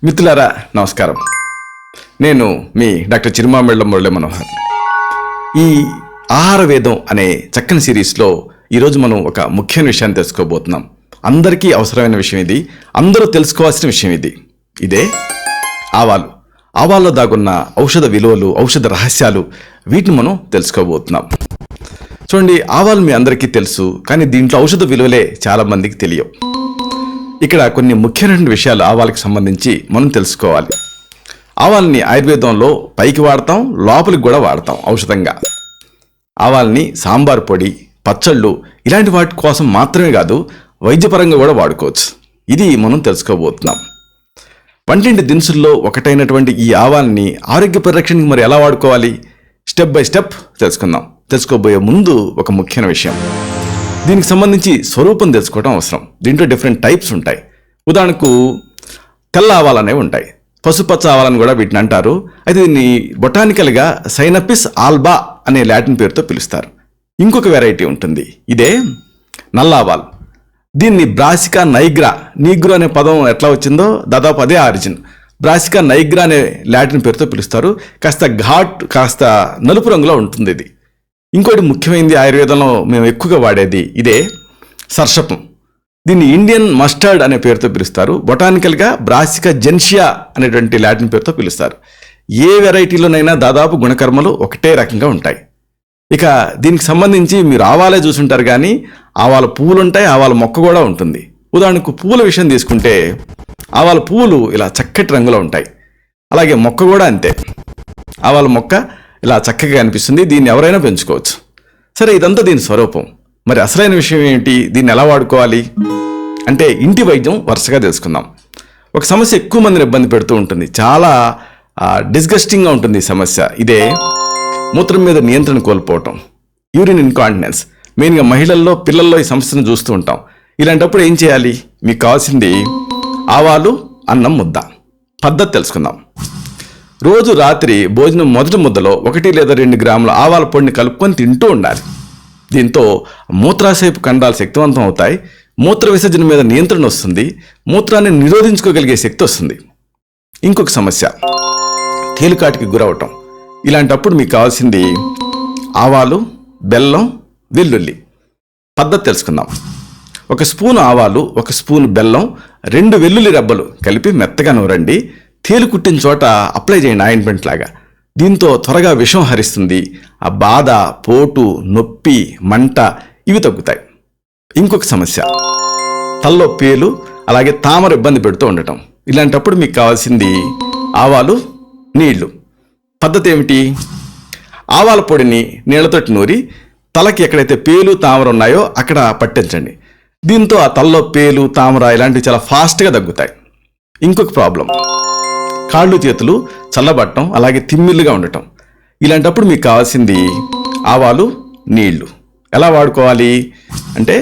మిత్రులారా నమస్కారం. నేను మీ డాక్టర్ చిరుమామిళ్ళ మురళీ మనోహర్. ఈ ఆహార వేదం అనే చక్కని సిరీస్లో ఈరోజు మనం ఒక ముఖ్యమైన విషయాన్ని తెలుసుకోబోతున్నాం. అందరికీ అవసరమైన విషయం ఇది, అందరూ తెలుసుకోవాల్సిన విషయం ఇది. ఇదే ఆవాలు. ఆవాల్లో దాగున్న ఔషధ విలువలు, ఔషధ రహస్యాలు, వీటిని మనం తెలుసుకోబోతున్నాం. చూడండి, ఆవాలు మీ అందరికీ తెలుసు, కానీ దీంట్లో ఔషధ విలువలే చాలా మందికి తెలియవు. ఇక్కడ కొన్ని ముఖ్యమైన విషయాలు ఆవాలకు సంబంధించి మనం తెలుసుకోవాలి. ఆవాల్ని ఆయుర్వేదంలో పైకి వాడతాం, లోపలికి కూడా వాడతాం ఔషధంగా. ఆవాల్ని సాంబార్ పొడి, పచ్చళ్ళు ఇలాంటి వాటి కోసం మాత్రమే కాదు, వైద్యపరంగా కూడా వాడుకోవచ్చు. ఇది మనం తెలుసుకోబోతున్నాం. వంటింటి దినుసుల్లో ఒకటైనటువంటి ఈ ఆవాల్ని ఆరోగ్య పరిరక్షణకి మరి ఎలా వాడుకోవాలి, స్టెప్ బై స్టెప్ తెలుసుకుందాం. తెలుసుకోబోయే ముందు ఒక ముఖ్యమైన విషయం, దీనికి సంబంధించి స్వరూపం తెలుసుకోవడం అవసరం. దీంట్లో డిఫరెంట్ టైప్స్ ఉంటాయి. ఉదాహరణకు తెల్ల ఆవాలనేవి ఉంటాయి, పసుపచ్చ ఆవాలని కూడా వీటిని అంటారు. అయితే దీన్ని బొటానికల్గా సైనపిస్ ఆల్బా అనే లాటిన్ పేరుతో పిలుస్తారు. ఇంకొక వెరైటీ ఉంటుంది, ఇదే నల్ల ఆవాలు. దీన్ని బ్రాసికా నైగ్రా, నీగ్రో అనే పదం ఎట్లా వచ్చిందో దాదాపు అదే ఆరిజిన్. బ్రాసికా నైగ్రా అనే లాటిన్ పేరుతో పిలుస్తారు. కాస్త ఘాట్, కాస్త నలుపు రంగులో ఉంటుంది ఇది. ఇంకోటి ముఖ్యమైనది, ఆయుర్వేదంలో మేము ఎక్కువగా వాడేది ఇదే సర్షపం. దీన్ని ఇండియన్ మస్టర్డ్ అనే పేరుతో పిలుస్తారు. బొటానికల్గా బ్రాసికా జెన్షియా అనేటువంటి లాటిన్ పేరుతో పిలుస్తారు. ఏ వెరైటీలోనైనా దాదాపు గుణకర్మలు ఒకటే రకంగా ఉంటాయి. ఇక దీనికి సంబంధించి మీరు ఆవాలే చూసుంటారు, కానీ ఆవాల పువ్వులు ఉంటాయి, ఆవాల మొక్క కూడా ఉంటుంది. ఉదాహరణకు పువ్వుల విషయం తీసుకుంటే ఆవాల పువ్వులు ఇలా చక్కటి రంగులో ఉంటాయి. అలాగే మొక్క కూడా అంతే. ఆవాల మొక్క ఇలా చక్కగా అనిపిస్తుంది. దీన్ని ఎవరైనా పెంచుకోవచ్చు. సరే, ఇదంతా దీని స్వరూపం. మరి అసలైన విషయం ఏమిటి, దీన్ని ఎలా వాడుకోవాలి అంటే ఇంటి వైద్యం వరుసగా తెలుసుకుందాం. ఒక సమస్య ఎక్కువ మందిని ఇబ్బంది పెడుతూ ఉంటుంది, చాలా డిస్గస్టింగ్గా ఉంటుంది ఈ సమస్య. ఇదే మూత్రం మీద నియంత్రణ కోల్పోవటం, యూరిన్ ఇన్కాంటినెన్స్. మెయిన్గా మహిళల్లో, పిల్లల్లో ఈ సమస్యను చూస్తూ ఉంటాం. ఇలాంటప్పుడు ఏం చేయాలి, మీకు కావాల్సింది ఆవాలు, అన్నం ముద్ద. పద్ధతి తెలుసుకుందాం. రోజు రాత్రి భోజనం మొదటి ముద్దలో 1 లేదా 2 గ్రాముల ఆవాల పొడిని కలుపుకొని తింటూ ఉండాలి. దీంతో మూత్రాశయపు కండాలు శక్తివంతం అవుతాయి, మూత్ర విసర్జన మీద నియంత్రణ వస్తుంది, మూత్రాన్ని నిరోధించుకోగలిగే శక్తి వస్తుంది. ఇంకొక సమస్య, తేలికాటికి గురవటం. ఇలాంటప్పుడు మీకు కావాల్సింది ఆవాలు, బెల్లం, వెల్లుల్లి. పద్ధతి తెలుసుకుందాం. 1 స్పూను ఆవాలు, 1 స్పూను బెల్లం, 2 వెల్లుల్లి రెబ్బలు కలిపి మెత్తగా నూరండి. తేలు కుట్టిన చోట అప్లై చేయండి ఆయింట్మెంట్ లాగా. దీంతో త్వరగా విషం హరిస్తుంది. ఆ బాధ, పోటు, నొప్పి, మంట ఇవి తగ్గుతాయి. ఇంకొక సమస్య, తల్లో పేలు, అలాగే తామర ఇబ్బంది పెడుతూ ఉండటం. ఇలాంటప్పుడు మీకు కావాల్సింది ఆవాలు, నీళ్లు. పద్ధతి ఏమిటి, ఆవాల పొడిని నీళ్లతోటి నూరి తలకి ఎక్కడైతే పేలు, తామర ఉన్నాయో అక్కడ పట్టించండి. దీంతో ఆ తల్లో పేలు, తామర ఇలాంటివి చాలా ఫాస్ట్గా తగ్గుతాయి. ఇంకొక ప్రాబ్లం, కాళ్ళు చేతులు చల్లబట్టడం, అలాగే తిమ్మిళ్ళుగా ఉండటం. ఇలాంటప్పుడు మీకు కావాల్సింది ఆవాలు, నీళ్లు. ఎలా వాడుకోవాలి అంటే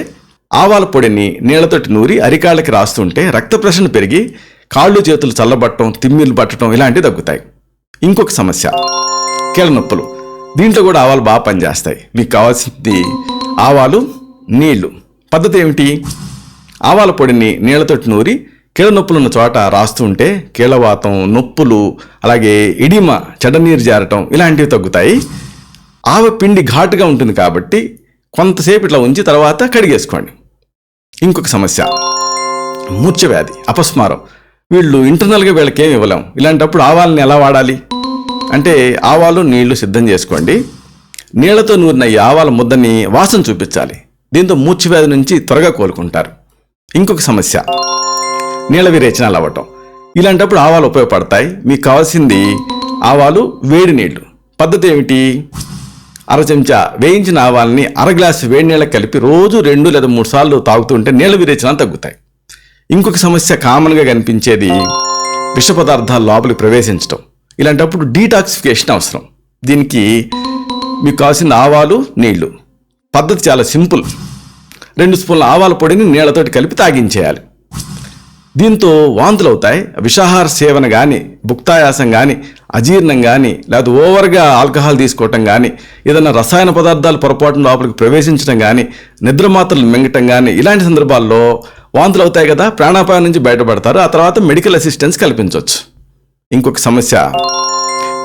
ఆవాల పొడిని నీళ్లతోటి నూరి అరికాళ్ళకి రాస్తుంటే రక్త ప్రసరణ పెరిగి కాళ్ళు చేతులు చల్లబట్టడం, తిమ్మిళ్ళు పట్టడం ఇలాంటివి తగ్గుతాయి. ఇంకొక సమస్య, కీళ్ళ నొప్పులు. దీంట్లో కూడా ఆవాలు బాగా పనిచేస్తాయి. మీకు కావాల్సింది ఆవాలు, నీళ్లు. పద్ధతి ఏమిటి, ఆవాల పొడిని నీళ్లతోటి నూరి కీళ్ళ నొప్పులు ఉన్న చోట రాస్తూ ఉంటే కీళ్ళవాతం, నొప్పులు, అలాగే ఎడిమ, చెడ్డనీరు జారటం ఇలాంటివి తగ్గుతాయి. ఆవ పిండి ఘాటుగా ఉంటుంది కాబట్టి కొంతసేపు ఇట్లా ఉంచి తర్వాత కడిగేసుకోండి. ఇంకొక సమస్య, మూర్ఛవ్యాధి, అపస్మారం. వీళ్ళు ఇంటర్నల్గా వీళ్ళకి ఏమి ఇవ్వలేం. ఇలాంటప్పుడు ఆవాలని ఎలా వాడాలి అంటే ఆవాలు, నీళ్లు సిద్ధం చేసుకోండి. నీళ్లతో నూరిన ఈ ఆవాల ముద్దని వాసన చూపించాలి. దీంతో మూర్ఛవ్యాధి నుంచి త్వరగా కోలుకుంటారు. ఇంకొక సమస్య, నీళ్ళ విరేచనాలు అవ్వటం. ఇలాంటప్పుడు ఆవాలు ఉపయోగపడతాయి. మీకు కావాల్సింది ఆవాలు, వేడి నీళ్లు. పద్ధతి ఏమిటి, 1/2 చెంచా వేయించిన ఆవాలని 1/2 గ్లాసు వేడి నీళ్ళకి కలిపి రోజు 2 లేదా 3 సార్లు తాగుతూ ఉంటే నీళ్ళ విరేచనాలు తగ్గుతాయి. ఇంకొక సమస్య కామన్గా కనిపించేది, విష పదార్థాలు లోపలికి ప్రవేశించడం. ఇలాంటప్పుడు డీటాక్సిఫికేషన్ అవసరం. దీనికి మీకు కావాల్సింది ఆవాలు, నీళ్లు. పద్ధతి చాలా సింపుల్. 2 స్పూన్ల ఆవాల పొడిని నీళ్లతోటి కలిపి తాగించేయాలి. దీంతో వాంతులు అవుతాయి. విషాహార సేవన కానీ, భుక్తాయాసం కానీ, అజీర్ణం కానీ, లేదా ఓవర్గా ఆల్కహాల్ తీసుకోవటం కానీ, ఏదైనా రసాయన పదార్థాలు పొరపాటున లోపలికి ప్రవేశించడం కానీ, నిద్ర మాత్రలు మింగటం కానీ, ఇలాంటి సందర్భాల్లో వాంతులు అవుతాయి కదా, ప్రాణాపాయం నుంచి బయటపడతారు. ఆ తర్వాత మెడికల్ అసిస్టెన్స్ కల్పించవచ్చు. ఇంకొక సమస్య,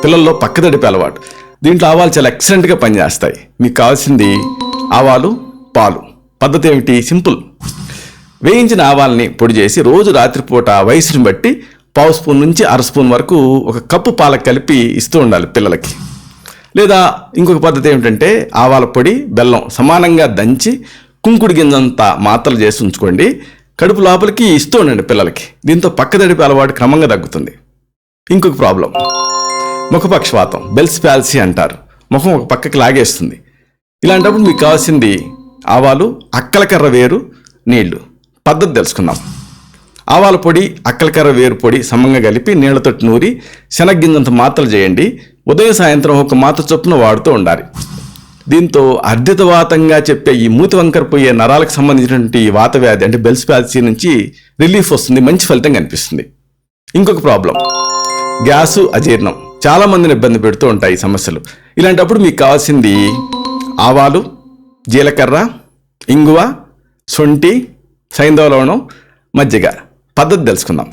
పిల్లల్లో పక్కదడిపే అలవాటు. దీంట్లో ఆవాలు చాలా ఎక్సలెంట్గా పనిచేస్తాయి. మీకు కావాల్సింది ఆవాలు, పాలు. పద్ధతి ఏమిటి? సింపుల్. వేయించిన ఆవాల్ని పొడి చేసి రోజు రాత్రిపూట వయసుని బట్టి 1/2 స్పూన్ నుంచి 1/2 స్పూన్ వరకు 1 కప్పు పాలకు కలిపి ఇస్తూ ఉండాలి పిల్లలకి. లేదా ఇంకొక పద్ధతి ఏమిటంటే ఆవాల పొడి, బెల్లం సమానంగా దంచి కుంకుడు గింజంత మాత్రలు చేసి ఉంచుకోండి. కడుపు లోపలికి ఇస్తూ ఉండండి పిల్లలకి. దీంతో పక్కదడిపే అలవాటు క్రమంగా తగ్గుతుంది. ఇంకొక ప్రాబ్లం, ముఖపక్షవాతం, బెల్స్ పాల్సీ అంటారు. ముఖం ఒక పక్కకి లాగేస్తుంది. ఇలాంటప్పుడు మీకు కావాల్సింది ఆవాలు, అక్కలకర్ర వేరు, నీళ్లు. పద్ధతి తెలుసుకుందాం. ఆవాల పొడి, అక్కలకర్ర వేరు పొడి సమంగా కలిపి నీళ్లతో నూరి శనగ్గింజంత మాత్రలు చేయండి. ఉదయం సాయంత్రం 1 మాత్ర చొప్పున వాడుతూ ఉండాలి. దీంతో అర్ధితవాతంగా చెప్పే ఈ మూతి వంకర పోయే నరాలకు సంబంధించినటువంటి వాత వ్యాధి అంటే బెల్స్ పాల్సీ నుంచి రిలీఫ్ వస్తుంది. మంచి ఫలితం కనిపిస్తుంది. ఇంకొక ప్రాబ్లం, గ్యాసు, అజీర్ణం. చాలా మందిని ఇబ్బంది పెడుతూ ఉంటాయి ఈ సమస్యలు. ఇలాంటప్పుడు మీకు కావాల్సింది ఆవాలు, జీలకర్ర, ఇంగువ, శొంఠి, సైంధవ లవణం, మజ్జిగ. పద్ధతి తెలుసుకుందాం.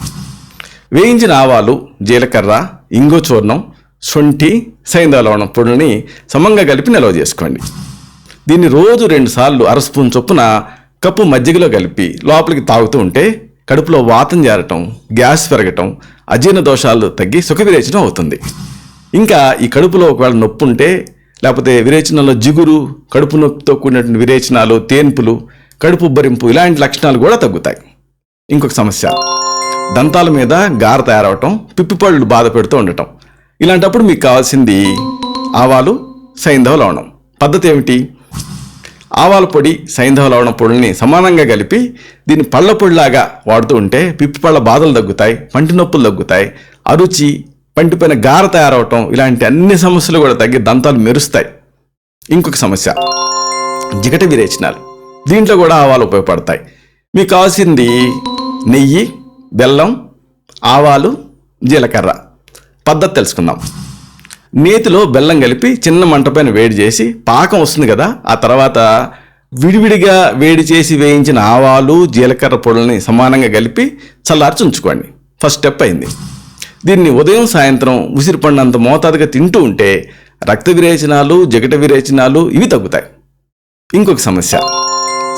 వేయించిన ఆవాలు, జీలకర్ర, ఇంగువ చూర్ణం, శొంఠి, సైంధవ లవణం పొడిని సమంగా కలిపి నిల్వ చేసుకోండి. దీన్ని రోజు 2 సార్లు 1/2 స్పూన్ చొప్పున కప్పు మజ్జిగలో కలిపి లోపలికి తాగుతూ ఉంటే కడుపులో వాతం చేరటం, గ్యాస్ పెరగటం, అజీర్ణ దోషాలు తగ్గి సుఖ విరేచనం అవుతుంది. ఇంకా ఈ కడుపులో ఒకవేళ నొప్పి ఉంటే, లేకపోతే విరేచనంలో జిగురు, కడుపు నొప్పితో కూడినటువంటి విరేచనాలు, తేన్పులు, కడుపు ఉబ్బరింపు ఇలాంటి లక్షణాలు కూడా తగ్గుతాయి. ఇంకొక సమస్య, దంతాల మీద గార తయారవటం, పిప్పిపళ్ళు బాధ పెడుతూ ఉండటం. ఇలాంటప్పుడు మీకు కావాల్సింది ఆవాలు, సైంధవ లవణం. పద్ధతి ఏమిటి? ఆవాల పొడి, సైంధవ లవణం పొడిని సమానంగా కలిపి దీన్ని పళ్ళ పొడిలాగా వాడుతూ ఉంటే పిప్పిపళ్ళ బాధలు తగ్గుతాయి, పంటి నొప్పులు తగ్గుతాయి, అరుచి, పంటిపైన గార తయారవటం ఇలాంటి అన్ని సమస్యలు కూడా తగ్గి దంతాలు మెరుస్తాయి. ఇంకొక సమస్య, జిగట విరేచనాలు. దీంట్లో కూడా ఆవాలు ఉపయోగపడతాయి. మీకు కావాల్సింది నెయ్యి, బెల్లం, ఆవాలు, జీలకర్ర. పద్ధతి తెలుసుకుందాం. నేతిలో బెల్లం కలిపి చిన్న మంటపైన వేడి చేసి పాకం వస్తుంది కదా, ఆ తర్వాత విడివిడిగా వేడి చేసి వేయించిన ఆవాలు, జీలకర్ర పొడుల్ని సమానంగా కలిపి చల్లార్చి ఉంచుకోండి. ఫస్ట్ స్టెప్ అయింది. దీన్ని ఉదయం సాయంత్రం ఉసిరిపండంత మోతాదుగా తింటూ ఉంటే రక్త విరేచనాలు, జిగట విరేచనాలు ఇవి తగ్గుతాయి. ఇంకొక సమస్య,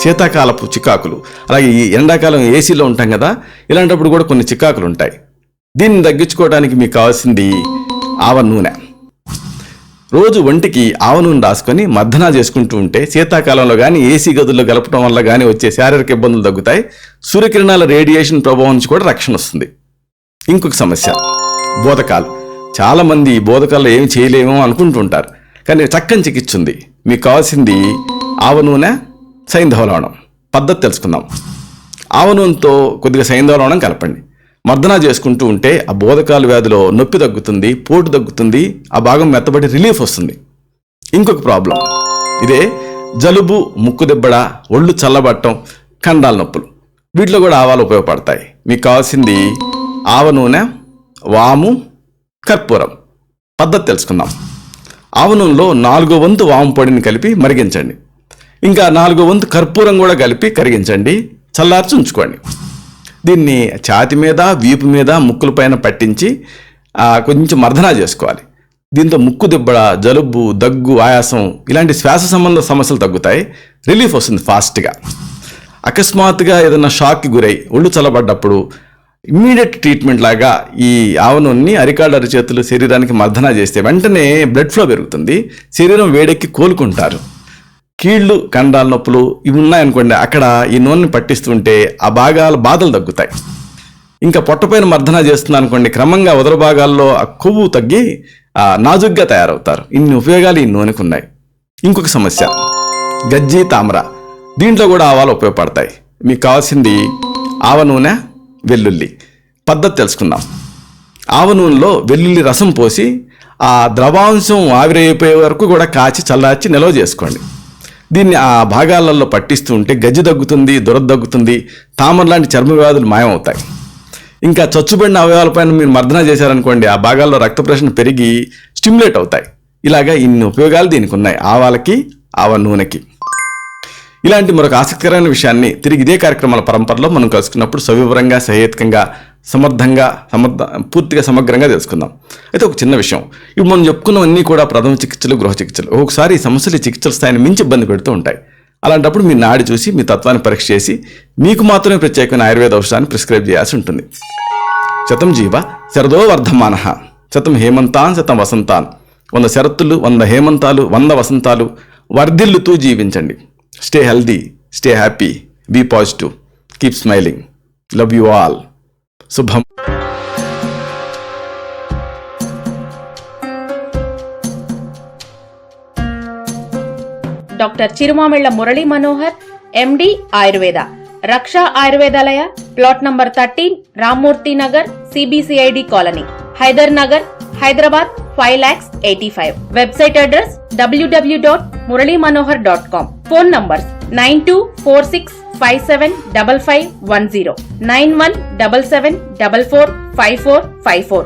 శీతాకాలపు చికాకులు. అలాగే ఈ ఎండాకాలం ఏసీలో ఉంటాం కదా, ఇలాంటప్పుడు కూడా కొన్ని చికాకులు ఉంటాయి. దీన్ని తగ్గించుకోవడానికి మీకు కావాల్సింది ఆవ నూనె. రోజు ఒంటికి ఆవ నూనె రాసుకొని మర్దనా చేసుకుంటూ ఉంటే శీతాకాలంలో కానీ, ఏసీ గదుల్లో గలపడం వల్ల కానీ వచ్చే శారీరక ఇబ్బందులు తగ్గుతాయి. సూర్యకిరణాల రేడియేషన్ ప్రభావం నుంచి కూడా రక్షణ వస్తుంది. ఇంకొక సమస్య, బోధకాలు. చాలామంది బోధకాల్లో ఏమి చేయలేమో అనుకుంటుంటారు, కానీ చక్కని చికిత్స ఉంది. మీకు కావాల్సింది ఆవ నూనె, సైంధవ లవణం. పద్ధతి తెలుసుకుందాం. ఆవ నూనెతో కొద్దిగా సైంధవ లవణం కలపండి. మర్దనా చేసుకుంటూ ఉంటే ఆ బోధకాల వ్యాధిలో నొప్పి తగ్గుతుంది, పోటు తగ్గుతుంది, ఆ భాగం మెత్తబడి రిలీఫ్ వస్తుంది. ఇంకొక ప్రాబ్లం ఇదే, జలుబు, ముక్కు దిబ్బడ, ఒళ్ళు చల్లబట్టం, కండాల నొప్పులు. వీటిలో కూడా ఆవాలు ఉపయోగపడతాయి. మీకు కావాల్సింది ఆవ నూనె, వాము, కర్పూరం. పద్ధతి తెలుసుకుందాం. ఆవ నూనెలో 4వ వంతు వాము పొడిని కలిపి మరిగించండి. ఇంకా 4వ వంతు కర్పూరం కూడా కలిపి కరిగించండి. చల్లార్చి ఉంచుకోండి. దీన్ని ఛాతి మీద, వీపు మీద, ముక్కుల పైన పట్టించి కొంచెం మర్దనా చేసుకోవాలి. దీంతో ముక్కు దిబ్బడ, జలుబు, దగ్గు, ఆయాసం ఇలాంటి శ్వాస సంబంధ సమస్యలు తగ్గుతాయి. రిలీఫ్ వస్తుంది ఫాస్ట్గా. అకస్మాత్తుగా ఏదైనా షాక్కి గురై ఒళ్ళు చల్లబడ్డప్పుడు ఇమ్మీడియట్ ట్రీట్మెంట్ లాగా ఈ ఆవ నూనెని అరికాళ్ళ, అరిచేతులు, శరీరానికి మర్దనా చేస్తే వెంటనే బ్లడ్ ఫ్లో పెరుగుతుంది, శరీరం వేడెక్కి కోలుకుంటారు. కీళ్ళు, కండాల నొప్పులు ఇవి ఉన్నాయనుకోండి, అక్కడ ఈ నూనెని పట్టిస్తుంటే ఆ భాగాల బాధలు తగ్గుతాయి. ఇంకా పొట్టపైన మర్దనా చేస్తుంది అనుకోండి, క్రమంగా ఉదర భాగాల్లో ఆ కొవ్వు తగ్గి నాజుగ్గా తయారవుతారు. ఇన్ని ఉపయోగాలు ఈ నూనెకు ఉన్నాయి. ఇంకొక సమస్య, గజ్జి, తామర. దీంట్లో కూడా ఆవాలు ఉపయోగపడతాయి. మీకు కావాల్సింది ఆవ నూనె, వెల్లుల్లి. పద్ధతి తెలుసుకుందాం. ఆవ నూనెలో వెల్లుల్లి రసం పోసి ఆ ద్రవాంశం ఆవిరైపోయే వరకు కూడా కాచి చల్లార్చి నిల్వ చేసుకోండి. దీన్ని ఆ భాగాలలో పట్టిస్తూ ఉంటే గజ్జి తగ్గుతుంది, దురద తగ్గుతుంది, తామర లాంటి చర్మ వ్యాధులు మాయమవుతాయి. ఇంకా చచ్చుబడిన అవయవాలపైన మీరు మర్దన చేశారనుకోండి, ఆ భాగాల్లో రక్త ప్రసరణ పెరిగి స్టిమ్యులేట్ అవుతాయి. ఇలాగా ఇన్ని ఉపయోగాలు దీనికి ఉన్నాయి, ఆవాలకి, ఆవ నూనెకి. ఇలాంటి మరొక ఆసక్తికరమైన విషయాన్ని తిరిగి ఇదే కార్యక్రమాల పరంపరలో మనం కలుసుకున్నప్పుడు సవివరంగా, సహేతుకంగా, సమర్థంగా, పూర్తిగా సమగ్రంగా తెలుసుకుందాం. అయితే ఒక చిన్న విషయం, ఇప్పుడు మనం చెప్పుకున్నవన్నీ కూడా ప్రథమ చికిత్సలు, గృహ చికిత్సలు. ఒక్కొక్కసారి ఈ సమస్యలు చికిత్సల స్థాయిని మించి ఇబ్బంది పెడుతూ ఉంటాయి. అలాంటప్పుడు మీ నాడి చూసి, మీ తత్వాన్ని పరీక్ష చేసి, మీకు మాత్రమే ప్రత్యేకమైన ఆయుర్వేద ఔషధాన్ని ప్రిస్క్రైబ్ చేయాల్సి ఉంటుంది. శతం జీవ శరదో వర్ధమానః, శతం హేమంతాన్ శతం వసంతాన్. 100 శరత్తులు, 100 హేమంతాలు, 100 వసంతాలు వర్ధిల్లుతూ జీవించండి. Stay healthy, stay happy, be positive, keep smiling. Love you all. శుభం. Doctor Chirumamilla Murali Manohar, MD Ayurveda, Raksha Ayurvedalaya, plot number 13, Rammurthy Nagar, CBCID colony, Hyder Nagar, Hyderabad 5,85,000. Website address www.muralymanohar.com. Phone numbers 9246575510, 9177445454.